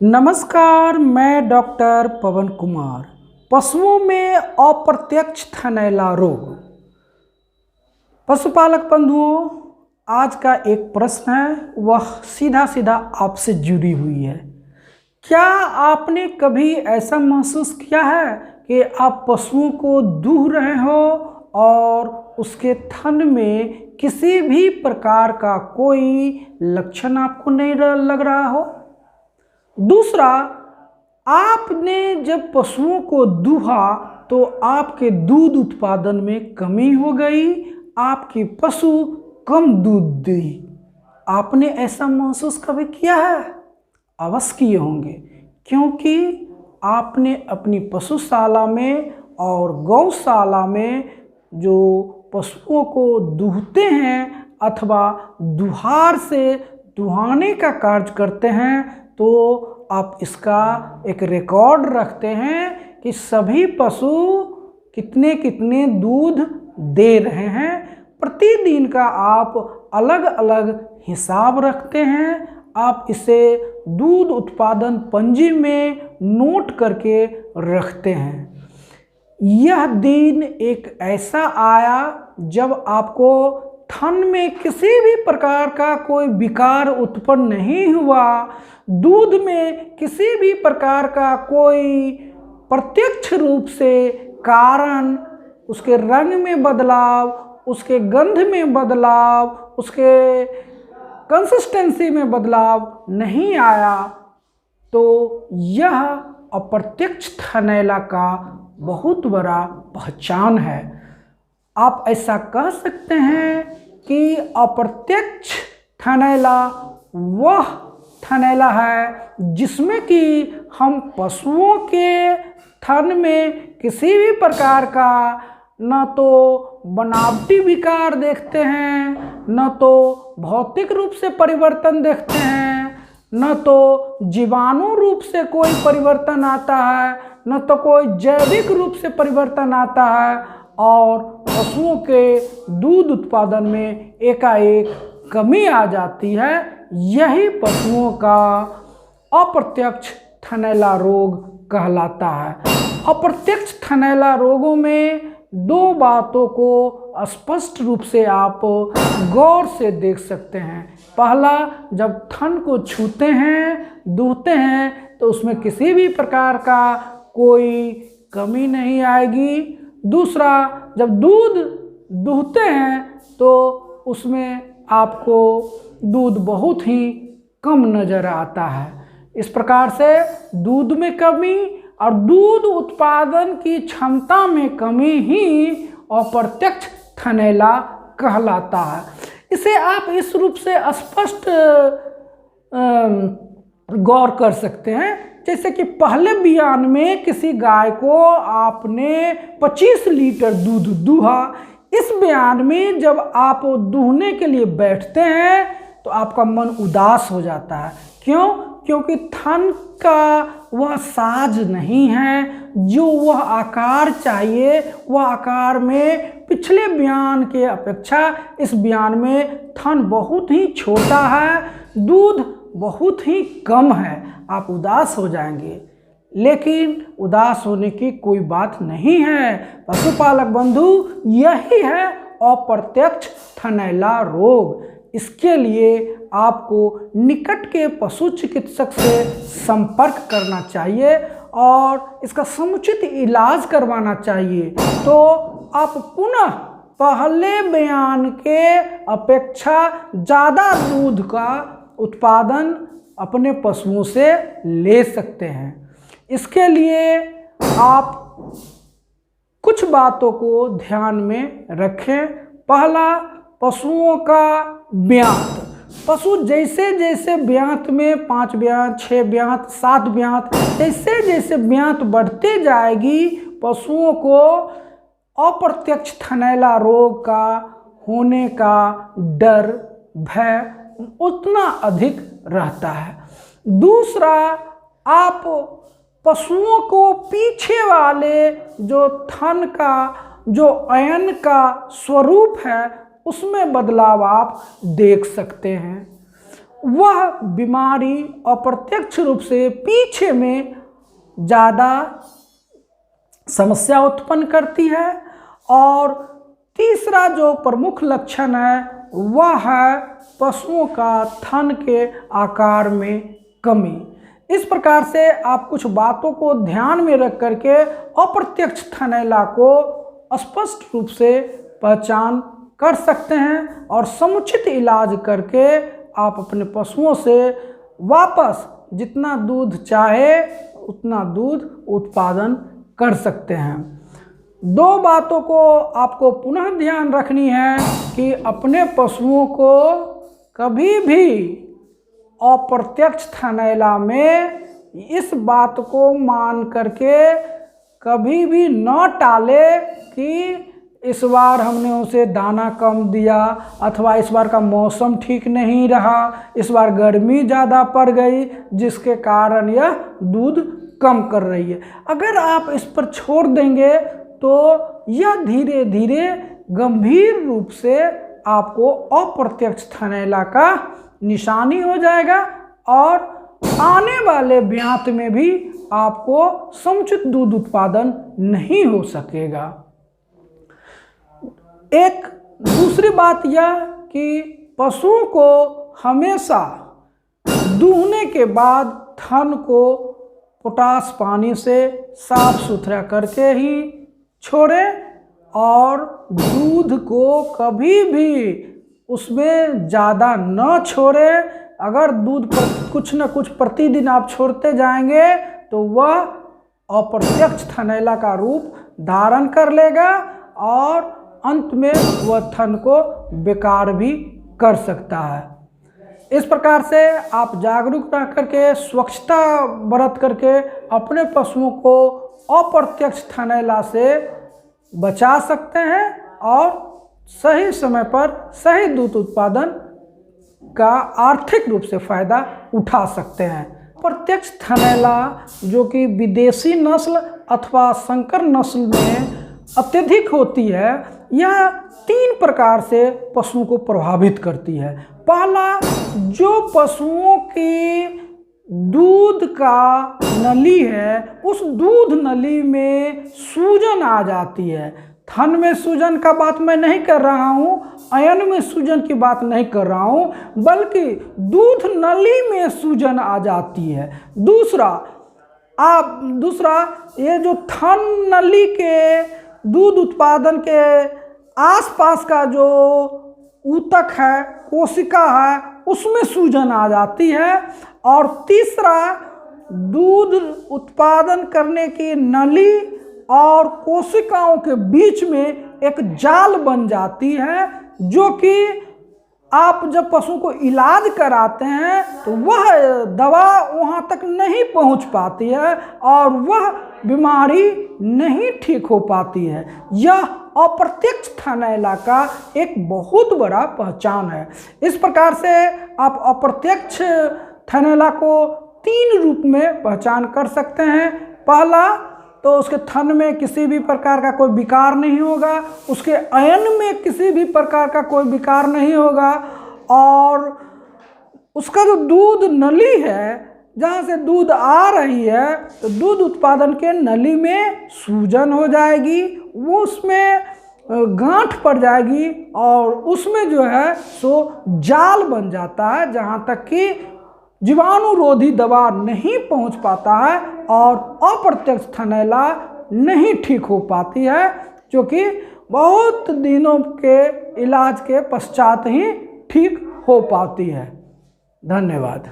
नमस्कार, मैं डॉक्टर पवन कुमार। पशुओं में अप्रत्यक्ष थनैला रोग। पशुपालक बंधुओं, आज का एक प्रश्न है, वह सीधा सीधा आपसे जुड़ी हुई है। क्या आपने कभी ऐसा महसूस किया है कि आप पशुओं को दूह रहे हो और उसके थन में किसी भी प्रकार का कोई लक्षण आपको नहीं लग रहा हो? दूसरा, आपने जब पशुओं को दूहा तो आपके दूध उत्पादन में कमी हो गई, आपकी पशु कम दूध दी। आपने ऐसा महसूस कभी किया है? अवश्य किए होंगे, क्योंकि आपने अपनी पशुशाला में और गौशाला में जो पशुओं को दूहते हैं अथवा दुहार से दुहाने का कार्य करते हैं, तो आप इसका एक रिकॉर्ड रखते हैं कि सभी पशु कितने कितने दूध दे रहे हैं। प्रतिदिन का आप अलग अलग हिसाब रखते हैं। आप इसे दूध उत्पादन पंजी में नोट करके रखते हैं। यह दिन एक ऐसा आया जब आपको थन में किसी भी प्रकार का कोई विकार उत्पन्न नहीं हुआ, दूध में किसी भी प्रकार का कोई प्रत्यक्ष रूप से कारण, उसके रंग में बदलाव, उसके गंध में बदलाव, उसके कंसिस्टेंसी में बदलाव नहीं आया, तो यह अप्रत्यक्ष थनैला का बहुत बड़ा पहचान है। आप ऐसा कह सकते हैं कि अप्रत्यक्ष थनैला वह थनैला है जिसमें कि हम पशुओं के थन में किसी भी प्रकार का न तो बनावटी विकार देखते हैं, न तो भौतिक रूप से परिवर्तन देखते हैं, न तो जीवाणु रूप से कोई परिवर्तन आता है, न तो कोई जैविक रूप से परिवर्तन आता है, और पशुओं के दूध उत्पादन में एकाएक कमी आ जाती है। यही पशुओं का अप्रत्यक्ष थनैला रोग कहलाता है। अप्रत्यक्ष थनैला रोगों में दो बातों को स्पष्ट रूप से आप गौर से देख सकते हैं। पहला, जब थन को छूते हैं, दूहते हैं, तो उसमें किसी भी प्रकार का कोई कमी नहीं आएगी। दूसरा, जब दूध दूहते हैं तो उसमें आपको दूध बहुत ही कम नज़र आता है। इस प्रकार से दूध में कमी और दूध उत्पादन की क्षमता में कमी ही अप्रत्यक्ष थनैला कहलाता है। इसे आप इस रूप से स्पष्ट गौर कर सकते हैं, जैसे कि पहले बयान में किसी गाय को आपने 25 लीटर दूध दूहा। इस बयान में जब आप दूहने के लिए बैठते हैं तो आपका मन उदास हो जाता है। क्यों? क्योंकि थन का वह साज नहीं है, जो वह आकार चाहिए, वह आकार में पिछले बयान के अपेक्षा इस बयान में थन बहुत ही छोटा है, दूध बहुत ही कम है। आप उदास हो जाएंगे, लेकिन उदास होने की कोई बात नहीं है। पशुपालक बंधु, यही है अप्रत्यक्ष थनैला रोग। इसके लिए आपको निकट के पशु चिकित्सक से संपर्क करना चाहिए और इसका समुचित इलाज करवाना चाहिए। तो आप पुनः पहले बयान के अपेक्षा ज़्यादा दूध का उत्पादन अपने पशुओं से ले सकते हैं। इसके लिए आप कुछ बातों को ध्यान में रखें। पहला, पशुओं का ब्यांत। पशु जैसे जैसे ब्यांत में 5 ब्यांत, 6 ब्यांत, 7 ब्यांत, जैसे जैसे ब्यांत बढ़ते जाएगी, पशुओं को अप्रत्यक्ष थनैला रोग का होने का डर, भय उतना अधिक रहता है। दूसरा, आप पशुओं को पीछे वाले जो थन का जो अयन का स्वरूप है उसमें बदलाव आप देख सकते हैं। वह बीमारी अप्रत्यक्ष रूप से पीछे में ज़्यादा समस्या उत्पन्न करती है। और तीसरा जो प्रमुख लक्षण है वह है पशुओं का थन के आकार में कमी। इस प्रकार से आप कुछ बातों को ध्यान में रख करके अप्रत्यक्ष थनैला को स्पष्ट रूप से पहचान कर सकते हैं और समुचित इलाज करके आप अपने पशुओं से वापस जितना दूध चाहे उतना दूध उत्पादन कर सकते हैं। दो बातों को आपको पुनः ध्यान रखनी है कि अपने पशुओं को कभी भी अप्रत्यक्ष थनैला में इस बात को मान करके कभी भी न टाले कि इस बार हमने उसे दाना कम दिया अथवा इस बार का मौसम ठीक नहीं रहा, इस बार गर्मी ज़्यादा पड़ गई जिसके कारण यह दूध कम कर रही है। अगर आप इस पर छोड़ देंगे तो यह धीरे धीरे गंभीर रूप से आपको अप्रत्यक्ष थनैला का निशानी हो जाएगा और आने वाले ब्यात में भी आपको समुचित दूध उत्पादन नहीं हो सकेगा। एक दूसरी बात यह कि पशुओं को हमेशा दूहने के बाद थन को पोटाश पानी से साफ सुथरा करके ही छोड़ें और दूध को कभी भी उसमें ज़्यादा न छोड़ें। अगर दूध पर कुछ न कुछ प्रतिदिन आप छोड़ते जाएंगे तो वह अप्रत्यक्ष थनैला का रूप धारण कर लेगा और अंत में वह थन को बेकार भी कर सकता है। इस प्रकार से आप जागरूक रह करके स्वच्छता बरत करके अपने पशुओं को अप्रत्यक्ष थनैला से बचा सकते हैं और सही समय पर सही दूध उत्पादन का आर्थिक रूप से फायदा उठा सकते हैं। प्रत्यक्ष थनैला जो कि विदेशी नस्ल अथवा संकर नस्ल में अत्यधिक होती है, यह 3 प्रकार से पशुओं को प्रभावित करती है। पहला, जो पशुओं की दूध का नली है उस दूध नली में सूजन आ जाती है। थन में सूजन का बात मैं नहीं कर रहा हूँ, अयन में सूजन की बात नहीं कर रहा हूँ, बल्कि दूध नली में सूजन आ जाती है। दूसरा ये जो थन नली के दूध उत्पादन के आसपास का जो ऊतक है, कोशिका है, उसमें सूजन आ जाती है। और तीसरा, दूध उत्पादन करने की नली और कोशिकाओं के बीच में एक जाल बन जाती है, जो कि आप जब पशु को इलाज कराते हैं तो वह दवा वहाँ तक नहीं पहुँच पाती है और वह बीमारी नहीं ठीक हो पाती है। यह अप्रत्यक्ष थनैला का एक बहुत बड़ा पहचान है। इस प्रकार से आप अप्रत्यक्ष थनैला को 3 रूप में पहचान कर सकते हैं। पहला, तो उसके थन में किसी भी प्रकार का कोई विकार नहीं होगा, उसके अयन में किसी भी प्रकार का कोई विकार नहीं होगा और उसका जो दूध नली है जहाँ से दूध आ रही है तो दूध उत्पादन के नली में सूजन हो जाएगी, वो उसमें गांठ पड़ जाएगी और उसमें जो है सो जाल बन जाता है, जहाँ तक कि जीवाणुरोधी दवा नहीं पहुंच पाता है और अप्रत्यक्ष थनैला नहीं ठीक हो पाती है, जो कि बहुत दिनों के इलाज के पश्चात ही ठीक हो पाती है। धन्यवाद।